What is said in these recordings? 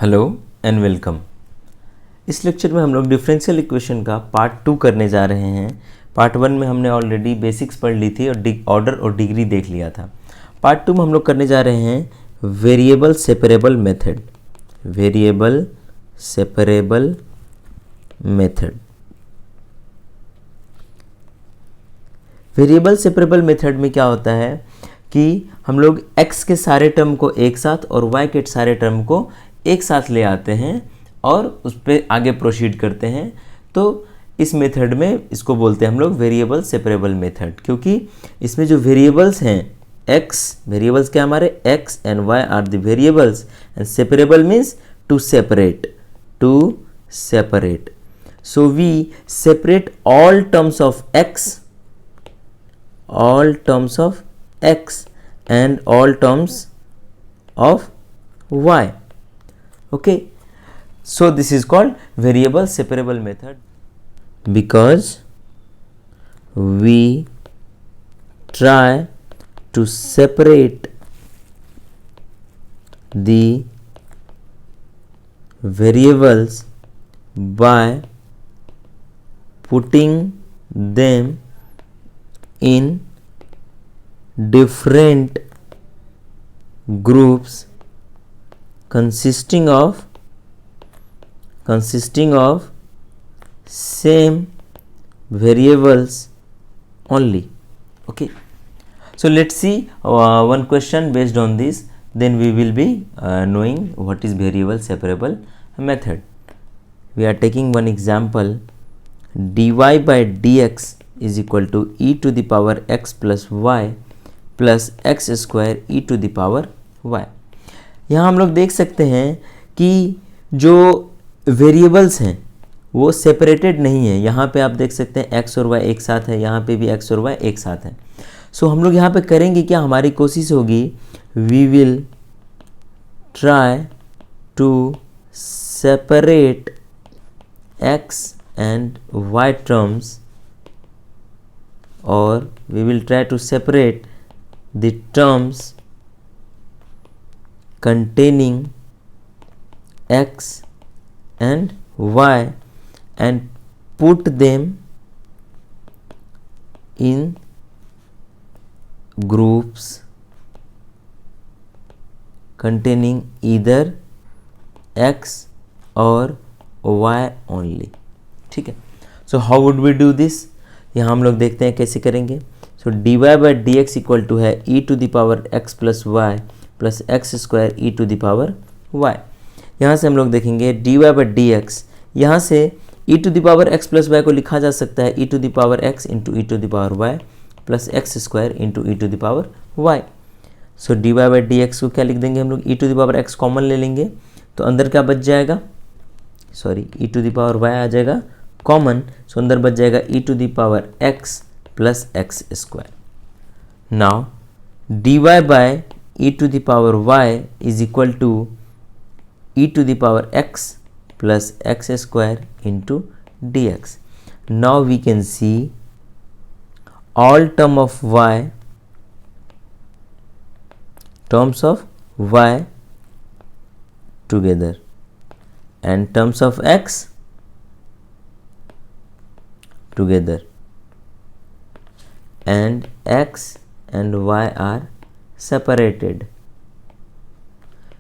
Hello and welcome. इस lecture में हम लोग डिफरेंशियल इक्वेशन का पार्ट 2 करने जा रहे हैं। पार्ट 1 में हमने ऑलरेडी बेसिक्स पढ़ ली थी और ऑर्डर और डिग्री देख लिया था। पार्ट 2 में हम लोग करने जा रहे हैं variable separable method. Variable separable method. Variable separable method में क्या होता है कि हम लोग x के सारे टर्म को एक साथ और y के सारे टर्म को एक साथ ले आते हैं और उस पर आगे प्रोसीड करते हैं। तो इस मेथड में इसको बोलते हैं हम लोग वेरिएबल सेपरेबल मेथड, क्योंकि इसमें जो वेरिएबल्स हैं x, वेरिएबल्स क्या हमारे x and y are the variables and separable means to separate. So we separate all terms of x and all terms of y. Okay, so this is called variable separable method because we try to separate the variables by putting them in different groups consisting of same variables only. Okay, so let's see one question based on this, then we will be knowing what is variable separable method. We are taking one example. dy by dx is equal to e to the power x plus y plus X square E to the power Y. यहाँ हम लोग देख सकते हैं कि जो variables हैं वो सेपरेटेड नहीं है। यहाँ पे आप देख सकते हैं एक्स और वाई एक साथ है, यहाँ पे भी एक्स और वाई एक साथ है। सो हम लोग यहाँ पे करेंगे क्या, हमारी कोशिश होगी we will try to separate X and Y terms, और we will try to separate the terms containing x and y and put them in groups containing either x or y only. ठीक है, so how would we do this? यहाँ हम लोग देखते हैं कैसे करेंगे। तो dy by D X equal to है e to the power x plus Y plus X square E to the power y। यहाँ से हम लोग देखेंगे dy बाई डी एक्स, यहाँ से e to the power x plus Y को लिखा जा सकता है e to the power x into E to the power Y plus X square into E to the power Y. So dy by D X को क्या लिख देंगे हम लोग, e to the power x common ले लेंगे तो अंदर क्या बच जाएगा, sorry e to the power y आ जाएगा कॉमन, सो अंदर बच जाएगा e to the power x plus X square. Now dy by e to the power y is equal to e to the power x plus X square into D X. Now we can see all terms of y together and terms of x together, and x and y are separated.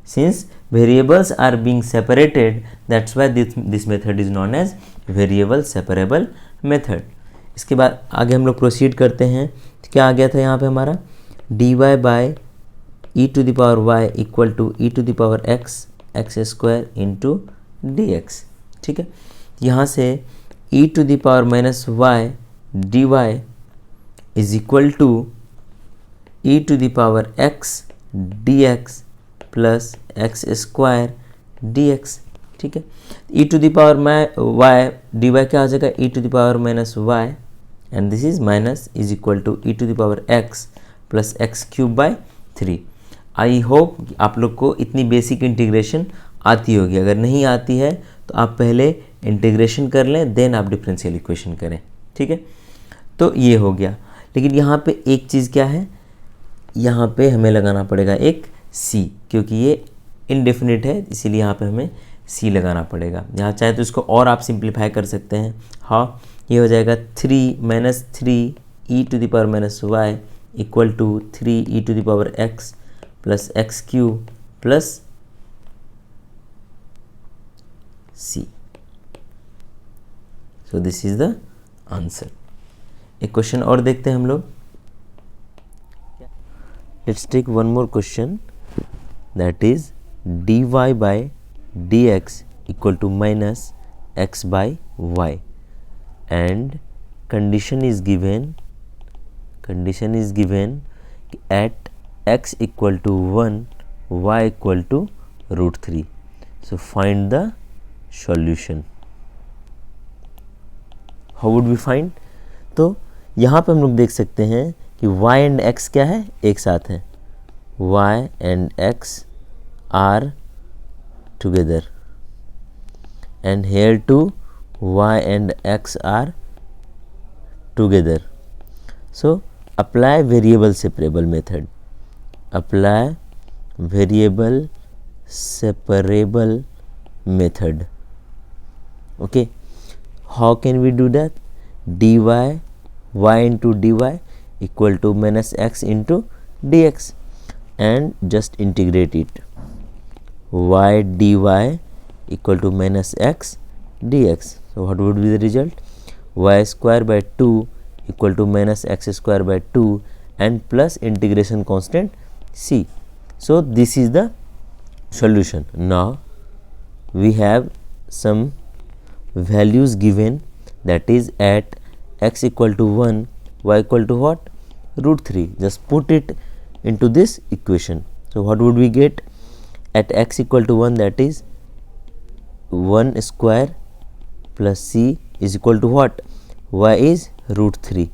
Since variables are being separated, that's why this method is known as variable separable method. इसके बाद आगे हम लोग proceed करते हैं। तो क्या आ गया था यहाँ पे हमारा dy by E to the power y equal to E to the power X square into D X. ठीक है, यहाँ से e to the power minus y dy is equal to e to the power x dx plus x square dx। ठीक है, e to the power y dy क्या आ जाएगा e to the power minus y and this is minus is equal to e to the power x plus x cube by 3। I hope आप लोग को इतनी basic integration आती होगी। अगर नहीं आती है तो आप पहले इंटीग्रेशन कर लें, देन आप डिफरेंशियल इक्वेशन करें। ठीक है, तो ये हो गया। लेकिन यहाँ पे एक चीज़ क्या है, यहाँ पे हमें लगाना पड़ेगा एक c, क्योंकि ये इनडेफिनिट है, इसीलिए यहाँ पे हमें सी लगाना पड़ेगा। यहाँ चाहे तो इसको और आप सिंप्लीफाई कर सकते हैं। हाँ, ये हो जाएगा 3 minus 3 E to the power minus Y equal to 3 E to the power X plus X cube plus C. So this is the answer. एक क्वेश्चन और देखते हैं हम लोग। Let's take one more question, that is dy by dx equal to minus x by y, and condition is given at x equal to 1 y equal to root 3. So find the solution. How would we find? तो यहाँ पे हम लोग देख सकते हैं कि y and x क्या है, एक साथ है। y and x are together, and here too y and x are together. So apply variable separable method. Apply variable separable method. Okay, how can we do that? dy y into dy equal to minus x into dx, and just integrate it. Y dy equal to minus x dx. So what would be the result? Y square by 2 equal to minus x square by 2 and plus integration constant c. So this is the solution. Now we have some values given, that is at x equal to 1 y equal to what? Root 3. Just put it into this equation. So what would we get? At x equal to 1, that is 1 square plus c is equal to what? Y is root 3.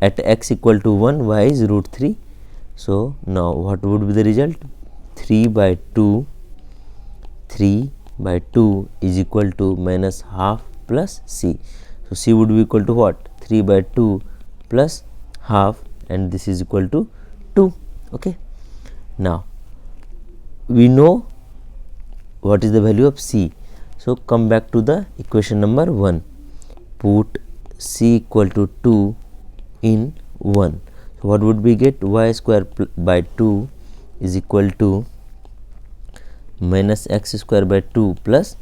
At x equal to 1, y is root 3. So now what would be the result? 3 by 2 is equal to minus half plus c. So c would be equal to what? 3 by 2 plus half, and this is equal to 2. Okay, now we know what is the value of c. So come back to the equation number 1. Put c equal to 2 in 1. So what would we get? Y square by 2 is equal to minus x square by 2 plus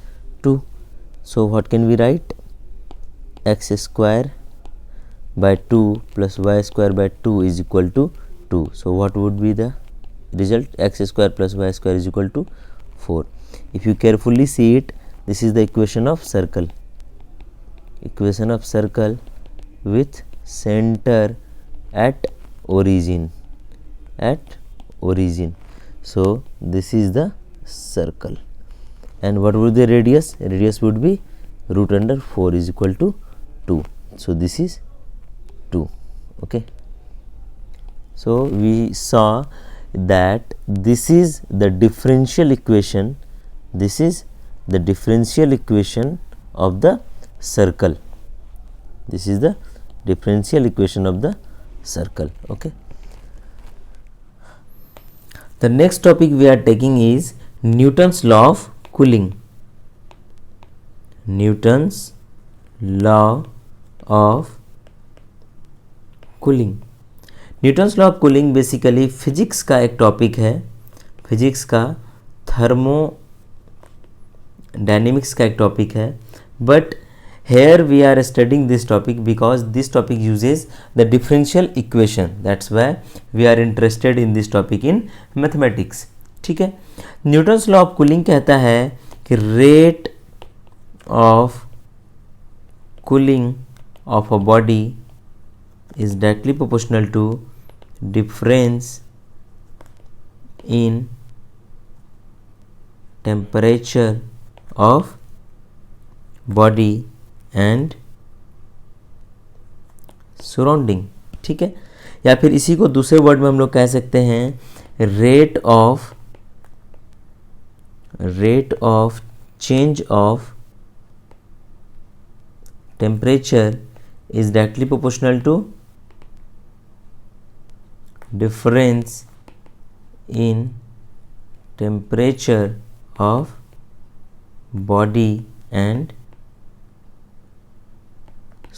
2. So what can we write? X square by 2 plus y square by 2 is equal to 2. So what would be the result? X square plus y square is equal to 4. If you carefully see it, this is the equation of circle. Equation of circle with center at origin. So this is the circle. And what would the radius? Radius would be root under 4 is equal to 2. So this is 2. Okay. So we saw that this is the differential equation. This is the differential equation of the circle. This is the differential equation of the circle. Okay. The next topic we are taking is Newton's law of cooling. Newton's law of cooling. Newton's law of cooling basically physics का एक topic है, physics का thermodynamics का एक topic है, but here we are studying this topic because this topic uses the differential equation, that's why we are interested in this topic in mathematics. ठीक है. Newton's law of cooling कहता है कि rate of cooling of a body is directly proportional to difference in temperature of body and surrounding. ठीक है. या फिर इसी को दूसरे वर्ड में हम लोग कह सकते हैं rate of change of temperature is directly proportional to difference in temperature of body and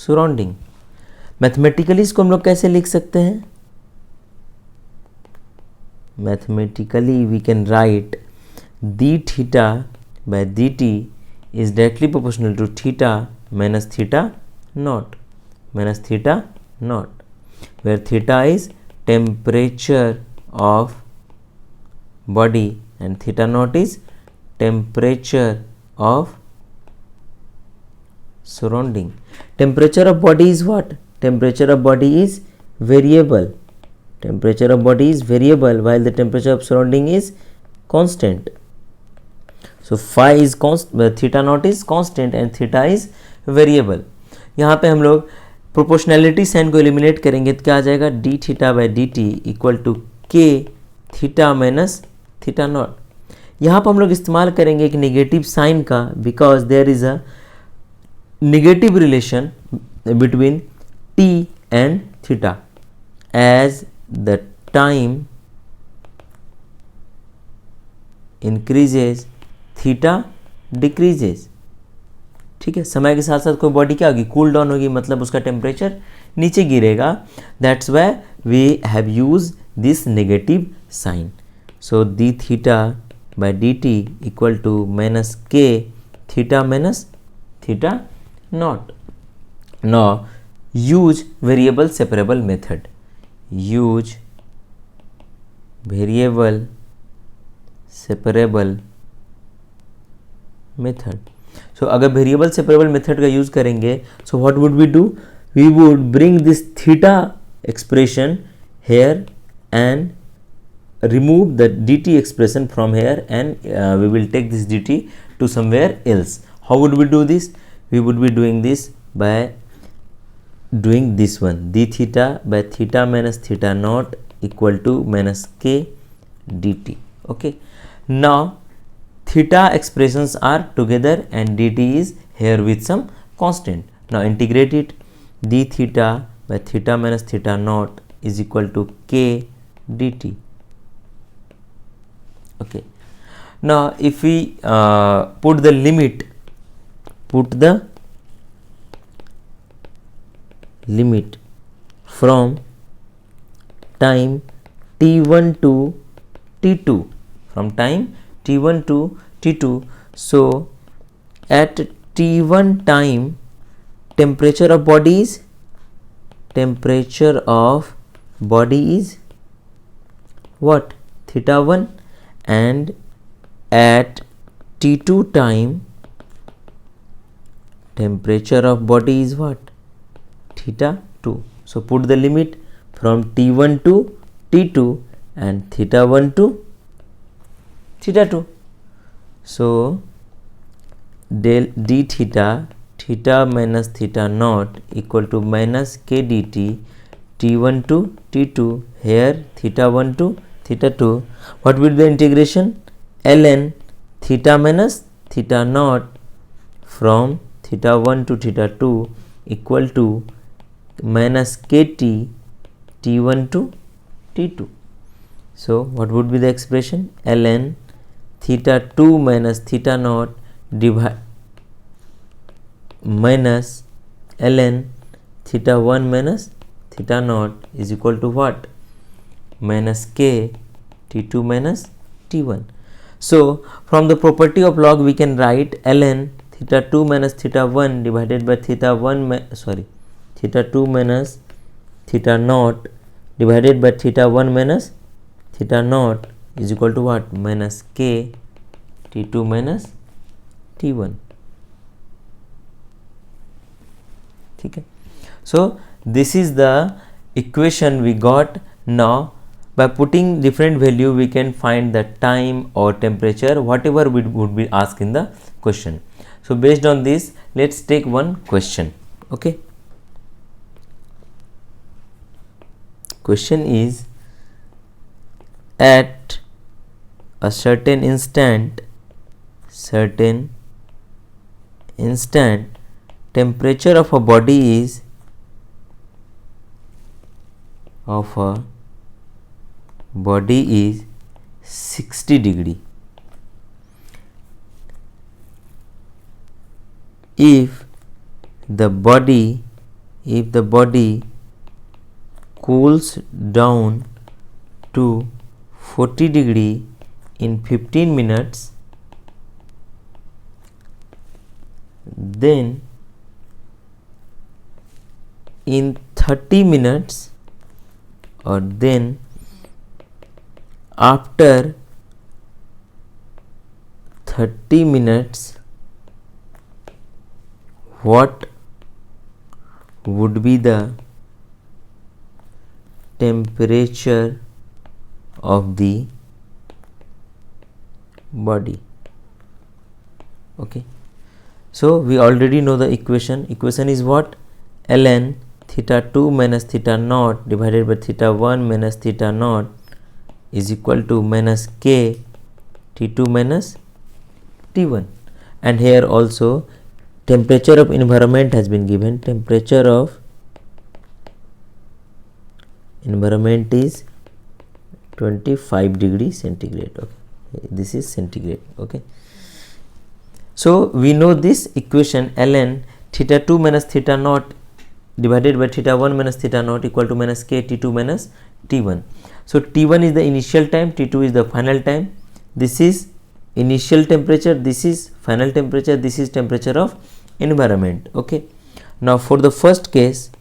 surrounding. Mathematically इसको हम लोग कैसे लिख सकते हैं? Mathematically we can write d theta by dt is directly proportional to theta minus theta naught, where theta is temperature of body and theta naught is temperature of surrounding. Temperature of body is what? Temperature of body is variable. Temperature of body is variable while the temperature of surrounding is constant. So phi is constant, theta naught is constant and theta is variable. यहाँ पे हम लोग proportionality sign को eliminate करेंगे तो क्या आ जाएगा? d theta by D T equal to K theta minus theta naught. यहाँ पर हम लोग इस्तेमाल करेंगे एक नेगेटिव साइन का, because there is a negative relation between t and theta as the time increases theta decreases. ठीक है, समय के साथ साथ कोई बॉडी क्या होगी? कूल डाउन होगी, मतलब उसका टेम्परेचर नीचे गिरेगा. That's why we have use this negative sign. So D theta by D T equal to minus K theta minus theta naught. Now use variable separable method. Use variable separable method. So अगर variable separable method का use करेंगे, so what would we do? We would bring this theta expression here and remove the dt expression from here, and we will take this dt to somewhere else. How would we do this? We would be doing this by doing this one, d theta by theta minus theta naught equal to minus k dt. Okay, now theta expressions are together and dt is here with some constant. Now integrate it. D theta by theta minus theta naught is equal to k dt. Okay, now if we put the limit from time t1 to t2, from time t1 to t2, so at t1 time temperature of body is what? Theta 1. And at t2 time temperature of body is what? Theta 2. So put the limit from t1 to t2 and theta 1 to theta 2. So del d theta minus theta naught equal to minus k dt t1 to t2, here theta 1 to theta 2. What will be the integration? ln theta minus theta naught from theta 1 to theta 2 equal to minus kt t1 to t2. So what would be the expression? ln theta 2 minus theta naught minus ln theta 1 minus theta naught is equal to what? Minus k t2 minus t1. So from the property of log we can write ln theta 2 minus theta 1 divided by theta 2 minus theta naught divided by theta 1 minus theta naught is equal to what? Minus k t2 minus t1. ठीक है, so this is the equation we got. Now by putting different value we can find the time or temperature, whatever we would be asked in the question. So based on this, let's take one question. Okay, question is, at a certain instant temperature of a body is 60 degree if the body cools down to 40 degree in 15 minutes, then in 30 minutes, or then after 30 minutes, what would be the temperature of the body? Okay, so we already know the equation. Equation is what? Ln theta 2 minus theta naught divided by theta 1 minus theta naught is equal to minus k T2 minus T1. And here also temperature of environment has been given. Temperature of environment is 25 degree centigrade. Okay, this is centigrade. Okay, so we know this equation ln theta 2 minus theta naught divided by theta 1 minus theta naught equal to minus k T2 minus T1. So T1 is the initial time, T2 is the final time. This is initial temperature, this is final temperature, this is temperature of environment. Okay, now for the first case,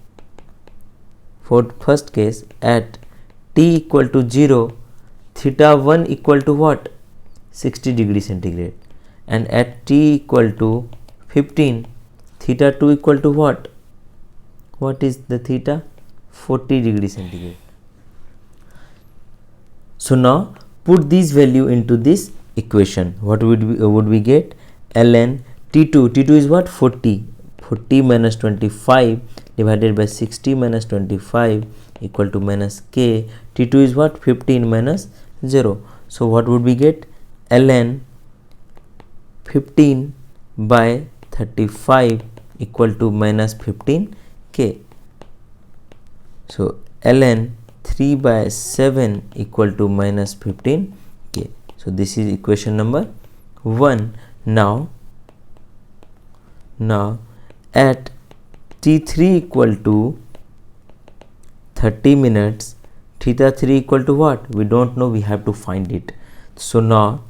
at T equal to 0, theta 1 equal to what? 60 degree centigrade, and at T equal to 15, theta 2 equal to what? What is the theta? 40 degree centigrade. So now put this value into this equation. What would we get? Ln T2 is what? 40 minus 25 divided by 60 minus 25 equal to minus k. T2 is what? 15 minus 0. So what would we get? Ln 15 by 35 equal to minus 15 k. So ln 3 by 7 equal to minus 15 k. So this is equation number 1. Now at T3 equal to 30 minutes, theta 3 equal to what? We don't know, we have to find it. So now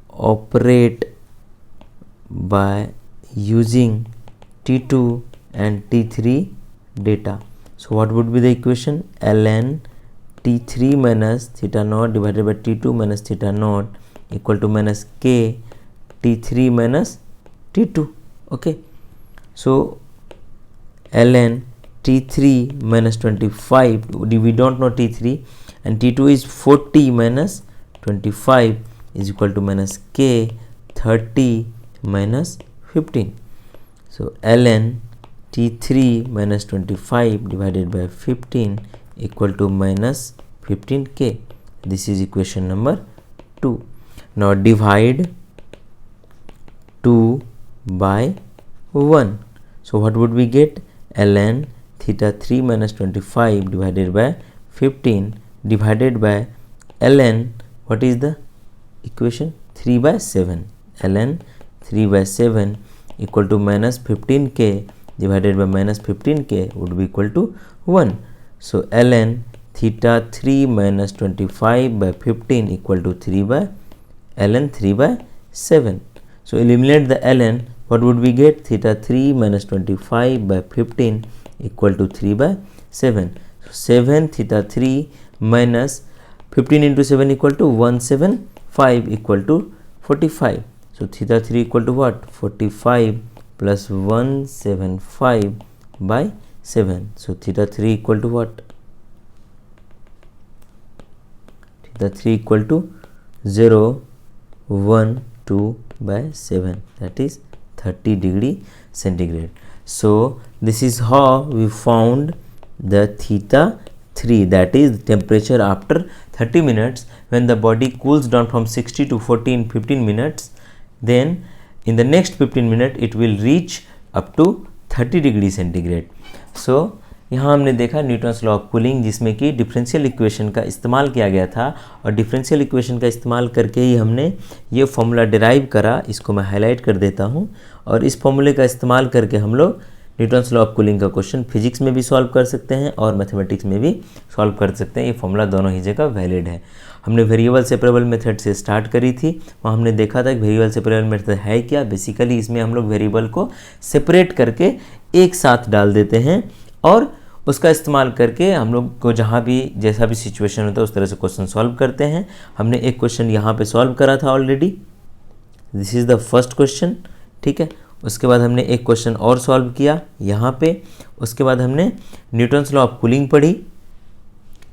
operate by using T2 and T3 data. So what would be the equation? Ln T3 minus theta naught divided by T2 minus theta naught equal to minus k T3 minus T2. Okay, so ln T3 minus 25, we don't know T3, and T2 is 40 minus 25 is equal to minus k 30 minus 15. So ln T3 minus 25 divided by 15 equal to minus 15k. This is equation number 2. Now divide 2 by 1. So what would we get? Ln theta 3 minus 25 divided by 15 divided by ln, what is the equation? 3 by 7. Ln 3 by 7 equal to minus 15k divided by minus 15k would be equal to 1. So ln theta 3 minus 25 by 15 equal to 3 by ln 3 by 7. So eliminate the ln, what would we get? Theta 3 minus 25 by 15 equal to 3 by 7. So 7 theta 3 minus 15 into 7 equal to 175 equal to 45. So theta 3 equal to what? 45 plus 175 by 7. So theta 3 equal to what? Theta 3 equal to 0, 1, 2 by 7, that is 30 degree centigrade. So this is how we found the theta 3, that is temperature after 30 minutes when the body cools down from 60 to 40 in 15 minutes. Then in the next 15 minutes it will reach up to 30 degree centigrade. So यहाँ हमने देखा Newton's law of cooling, जिसमें कि differential equation का इस्तेमाल किया गया था, और डिफरेंशियल इक्वेशन का इस्तेमाल करके ही हमने ये फॉर्मूला डिराइव करा। इसको मैं हाईलाइट कर देता हूँ। और इस फॉर्मूले का इस्तेमाल करके हम लोग न्यूटन्स लॉ ऑफ कूलिंग का क्वेश्चन फिजिक्स में भी सॉल्व कर सकते हैं और मैथमेटिक्स में भी सॉल्व कर सकते हैं। ये फॉर्मूला दोनों ही जगह वैलिड है। हमने वेरिएबल सेपरेबल मेथड से स्टार्ट करी थी। वहाँ हमने देखा था कि वेरिएबल सेपरेबल मेथड है क्या। बेसिकली इसमें हम लोग वेरिएबल को सेपरेट करके एक साथ डाल देते हैं और उसका इस्तेमाल करके हम लोग को जहाँ भी जैसा भी सिचुएशन होता है उस तरह से क्वेश्चन सॉल्व करते हैं। हमने एक क्वेश्चन यहाँ पे सॉल्व करा था already, this is the first question, ठीक है। उसके बाद हमने एक क्वेश्चन और सॉल्व किया यहाँ पे। उसके बाद हमने न्यूटन्स लॉ ऑफ कूलिंग पढ़ी,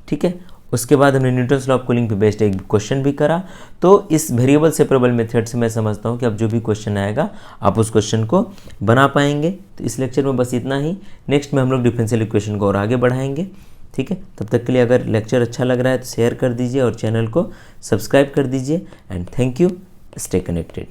ठीक है। उसके बाद हमने न्यूटन्स लॉ ऑफ कूलिंग पे बेस्ड एक क्वेश्चन भी करा। तो इस वेरिएबल सेपरेबल मेथड से मैं समझता हूँ कि अब जो भी क्वेश्चन आएगा आप उस क्वेश्चन को बना पाएंगे। तो इस लेक्चर में बस इतना ही। नेक्स्ट में हम लोग डिफरेंशियल इक्वेशन को और आगे बढ़ाएंगे, ठीक है। तब तक के लिए अगर लेक्चर अच्छा लग रहा है तो शेयर कर दीजिए और चैनल को सब्सक्राइब कर दीजिए। And thank you, stay connected.